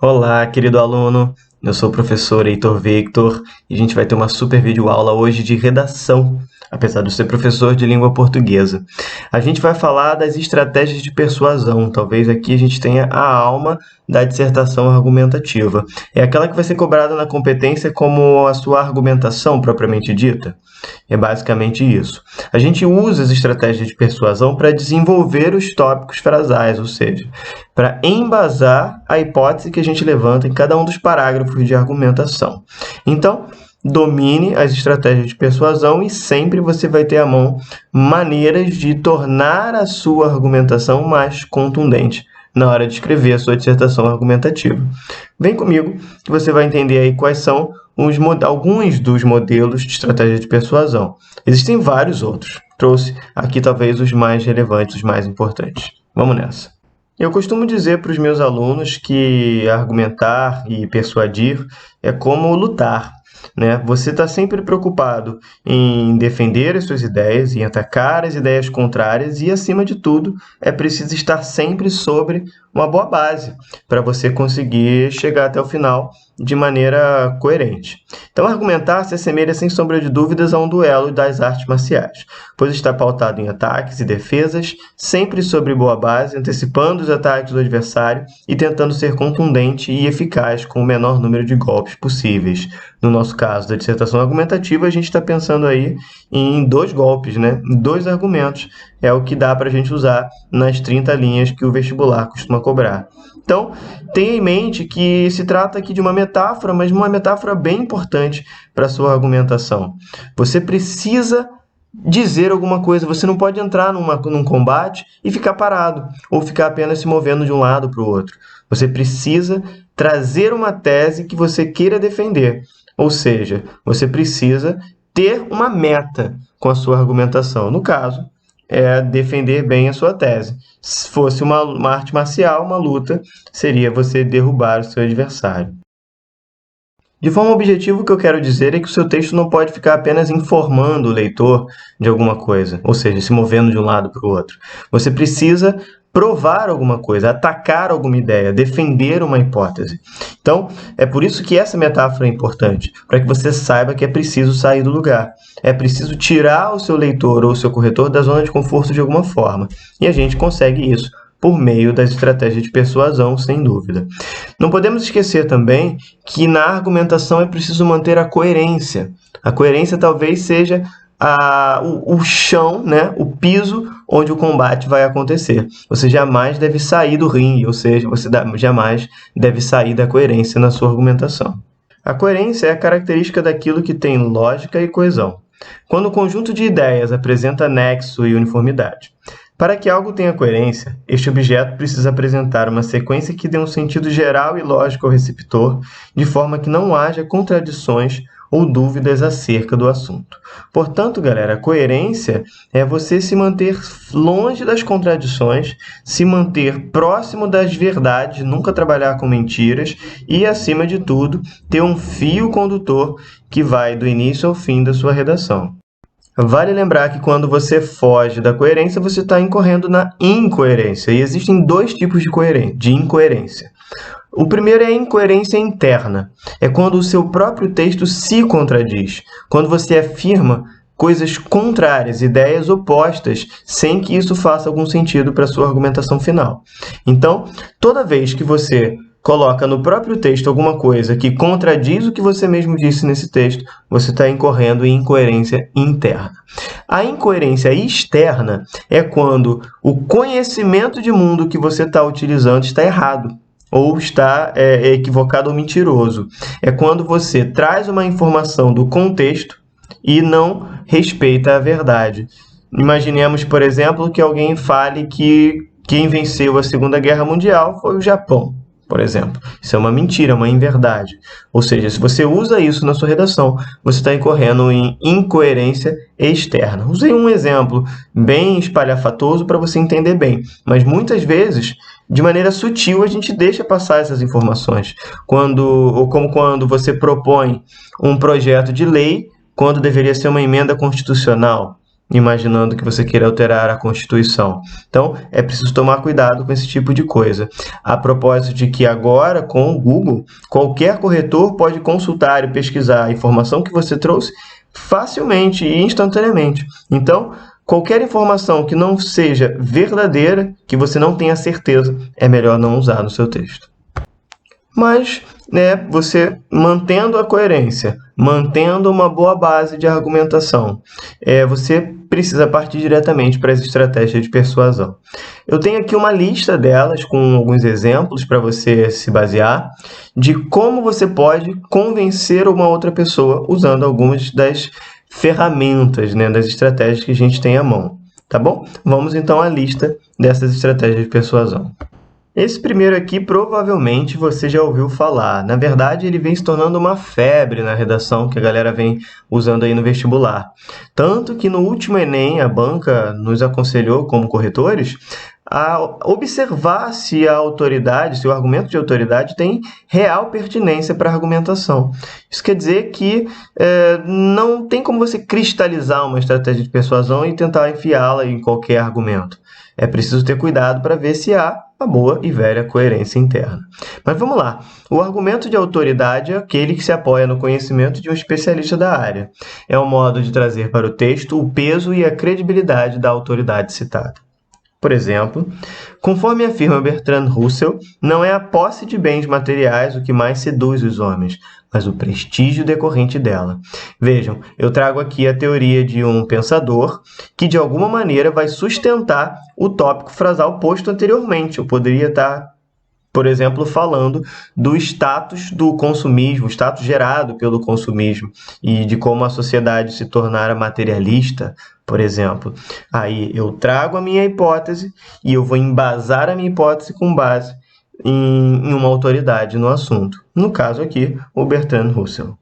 Olá, querido aluno. Eu sou o professor Heitor Victor e a gente vai ter uma super videoaula hoje de redação, apesar de eu ser professor de língua portuguesa. A gente vai falar das estratégias de persuasão. Talvez aqui a gente tenha a alma da dissertação argumentativa. É aquela que vai ser cobrada na competência como a sua argumentação propriamente dita. É basicamente isso. A gente usa as estratégias de persuasão para desenvolver os tópicos frasais, ou seja, para embasar a hipótese que a gente levanta em cada um dos parágrafos de argumentação. Então, domine as estratégias de persuasão e sempre você vai ter à mão maneiras de tornar a sua argumentação mais contundente na hora de escrever a sua dissertação argumentativa. Vem comigo que você vai entender aí quais são alguns dos modelos de estratégia de persuasão. Existem vários outros. Trouxe aqui talvez os mais relevantes, os mais importantes. Vamos nessa. Eu costumo dizer para os meus alunos que argumentar e persuadir é como lutar, né? Você está sempre preocupado em defender as suas ideias, em atacar as ideias contrárias e, acima de tudo, é preciso estar sempre sobre uma boa base para você conseguir chegar até o final de maneira coerente. Então, argumentar se assemelha, sem sombra de dúvidas, a um duelo das artes marciais, pois está pautado em ataques e defesas, sempre sobre boa base, antecipando os ataques do adversário e tentando ser contundente e eficaz com o menor número de golpes possíveis. No nosso caso da dissertação argumentativa, a gente está pensando aí em 2 golpes, né? 2 argumentos. É o que dá para a gente usar nas 30 linhas que o vestibular costuma cobrar. Então, tenha em mente que se trata aqui de uma metáfora, mas uma metáfora bem importante para a sua argumentação. Você precisa dizer alguma coisa, você não pode entrar num combate e ficar parado, ou ficar apenas se movendo de um lado para o outro. Você precisa trazer uma tese que você queira defender, ou seja, você precisa ter uma meta com a sua argumentação. No caso, é defender bem a sua tese. Se fosse uma arte marcial, uma luta, seria você derrubar o seu adversário. De forma objetiva, o que eu quero dizer é que o seu texto não pode ficar apenas informando o leitor de alguma coisa, ou seja, se movendo de um lado para o outro. Você precisa provar alguma coisa, atacar alguma ideia, defender uma hipótese. Então, é por isso que essa metáfora é importante, para que você saiba que é preciso sair do lugar. É preciso tirar o seu leitor ou o seu corretor da zona de conforto de alguma forma. E a gente consegue isso por meio das estratégias de persuasão, sem dúvida. Não podemos esquecer também que na argumentação é preciso manter a coerência. A coerência talvez seja o chão, né? O piso onde o combate vai acontecer. Você jamais deve sair do ringue, ou seja, você jamais deve sair da coerência na sua argumentação. A coerência é a característica daquilo que tem lógica e coesão, quando o conjunto de ideias apresenta nexo e uniformidade. Para que algo tenha coerência, este objeto precisa apresentar uma sequência que dê um sentido geral e lógico ao receptor, de forma que não haja contradições ou dúvidas acerca do assunto. Portanto, galera, a coerência é você se manter longe das contradições, se manter próximo das verdades, nunca trabalhar com mentiras e, acima de tudo, ter um fio condutor que vai do início ao fim da sua redação. Vale lembrar que quando você foge da coerência, você está incorrendo na incoerência. E existem 2 tipos de incoerência. O primeiro é a incoerência interna. É quando o seu próprio texto se contradiz. Quando você afirma coisas contrárias, ideias opostas, sem que isso faça algum sentido para a sua argumentação final. Então, toda vez que você coloca no próprio texto alguma coisa que contradiz o que você mesmo disse nesse texto, você está incorrendo em incoerência interna. A incoerência externa é quando o conhecimento de mundo que você está utilizando está errado, ou está equivocado ou mentiroso. É quando você traz uma informação do contexto e não respeita a verdade. Imaginemos, por exemplo, que alguém fale que quem venceu a Segunda Guerra Mundial foi o Japão, por exemplo. Isso é uma mentira, uma inverdade. Ou seja, se você usa isso na sua redação, você está incorrendo em incoerência externa. Usei um exemplo bem espalhafatoso para você entender bem, mas muitas vezes, de maneira sutil, a gente deixa passar essas informações. Como quando você propõe um projeto de lei, quando deveria ser uma emenda constitucional. imaginando que você queira alterar a Constituição. Então, é preciso tomar cuidado com esse tipo de coisa. A propósito de que agora, com o Google, qualquer corretor pode consultar e pesquisar a informação que você trouxe facilmente e instantaneamente. Então, qualquer informação que não seja verdadeira, que você não tenha certeza, é melhor não usar no seu texto. Mas, você mantendo a coerência, mantendo uma boa base de argumentação, você precisa partir diretamente para as estratégias de persuasão. Eu tenho aqui uma lista delas com alguns exemplos para você se basear de como você pode convencer uma outra pessoa usando algumas das ferramentas, das estratégias que a gente tem à mão. Tá bom? Vamos então à lista dessas estratégias de persuasão. Esse primeiro aqui, provavelmente, você já ouviu falar. Na verdade, ele vem se tornando uma febre na redação que a galera vem usando aí no vestibular. Tanto que no último Enem, a banca nos aconselhou, como corretores, a observar se a autoridade, se o argumento de autoridade tem real pertinência para a argumentação. Isso quer dizer que não tem como você cristalizar uma estratégia de persuasão e tentar enfiá-la em qualquer argumento. É preciso ter cuidado para ver se há a boa e velha coerência interna. Mas vamos lá. O argumento de autoridade é aquele que se apoia no conhecimento de um especialista da área. É um modo de trazer para o texto o peso e a credibilidade da autoridade citada. Por exemplo, conforme afirma Bertrand Russell, não é a posse de bens materiais o que mais seduz os homens, mas o prestígio decorrente dela. Vejam, eu trago aqui a teoria de um pensador que, de alguma maneira, vai sustentar o tópico frasal posto anteriormente. Eu poderia estar, por exemplo, falando do status do consumismo, o status gerado pelo consumismo e de como a sociedade se tornara materialista, por exemplo. Aí eu trago a minha hipótese e eu vou embasar a minha hipótese com base em uma autoridade no assunto. No caso aqui, o Bertrand Russell.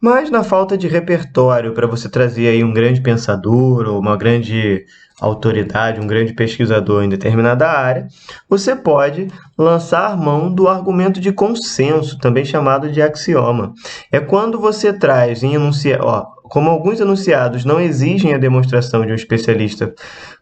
Mas na falta de repertório para você trazer aí um grande pensador ou uma grande autoridade, um grande pesquisador em determinada área, você pode lançar mão do argumento de consenso, também chamado de axioma. É quando você traz em enunciado, como alguns enunciados não exigem a demonstração de um especialista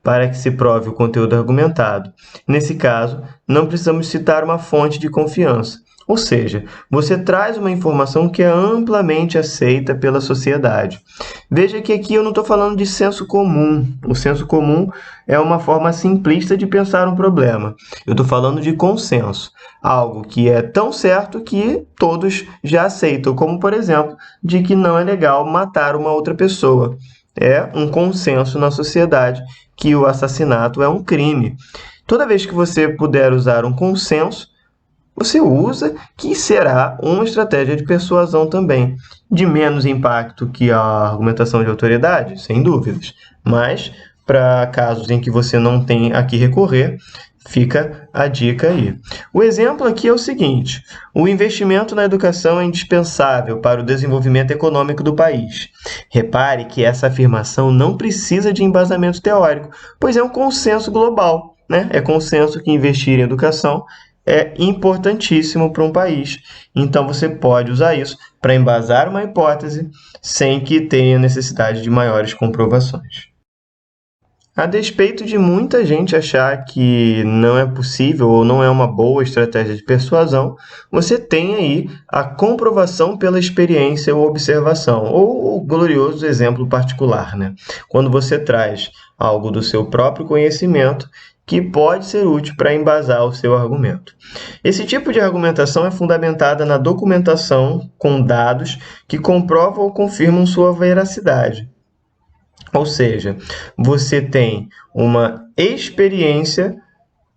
para que se prove o conteúdo argumentado. Nesse caso, não precisamos citar uma fonte de confiança. Ou seja, você traz uma informação que é amplamente aceita pela sociedade. Veja que aqui eu não estou falando de senso comum. O senso comum é uma forma simplista de pensar um problema. Eu estou falando de consenso, algo que é tão certo que todos já aceitam, como, por exemplo, de que não é legal matar uma outra pessoa. É um consenso na sociedade que o assassinato é um crime. Toda vez que você puder usar um consenso, você usa, que será uma estratégia de persuasão também, de menos impacto que a argumentação de autoridade, sem dúvidas, mas para casos em que você não tem a que recorrer, fica a dica aí. O exemplo aqui é o seguinte: o investimento na educação é indispensável para o desenvolvimento econômico do país. Repare que essa afirmação não precisa de embasamento teórico, pois é um consenso global, né? É consenso que investir em educação é importantíssimo para um país. Então, você pode usar isso para embasar uma hipótese sem que tenha necessidade de maiores comprovações. A despeito de muita gente achar que não é possível ou não é uma boa estratégia de persuasão, você tem aí a comprovação pela experiência ou observação, ou o glorioso exemplo particular, né? Quando você traz algo do seu próprio conhecimento que pode ser útil para embasar o seu argumento. Esse tipo de argumentação é fundamentada na documentação com dados que comprovam ou confirmam sua veracidade. Ou seja, você tem uma experiência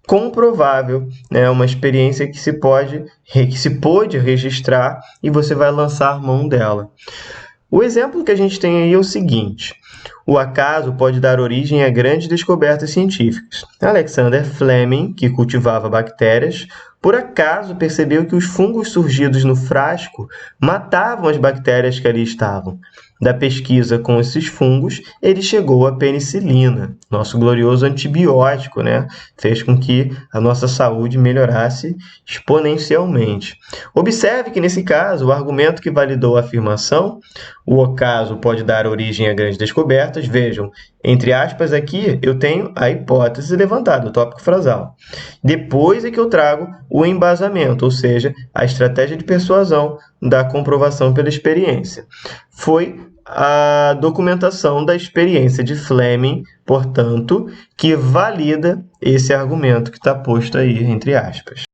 comprovável, né? Uma experiência que se pôde registrar e você vai lançar mão dela. O exemplo que a gente tem aí é o seguinte: o acaso pode dar origem a grandes descobertas científicas. Alexander Fleming, que cultivava bactérias, por acaso percebeu que os fungos surgidos no frasco matavam as bactérias que ali estavam. Da pesquisa com esses fungos, ele chegou à penicilina, nosso glorioso antibiótico, né? Fez com que a nossa saúde melhorasse exponencialmente. Observe que, nesse caso, o argumento que validou a afirmação, o ocaso pode dar origem a grandes descobertas. Vejam, entre aspas aqui, eu tenho a hipótese levantada, o tópico frasal. Depois é que eu trago o embasamento, ou seja, a estratégia de persuasão da comprovação pela experiência. Foi a documentação da experiência de Fleming, portanto, que valida esse argumento que está posto aí entre aspas.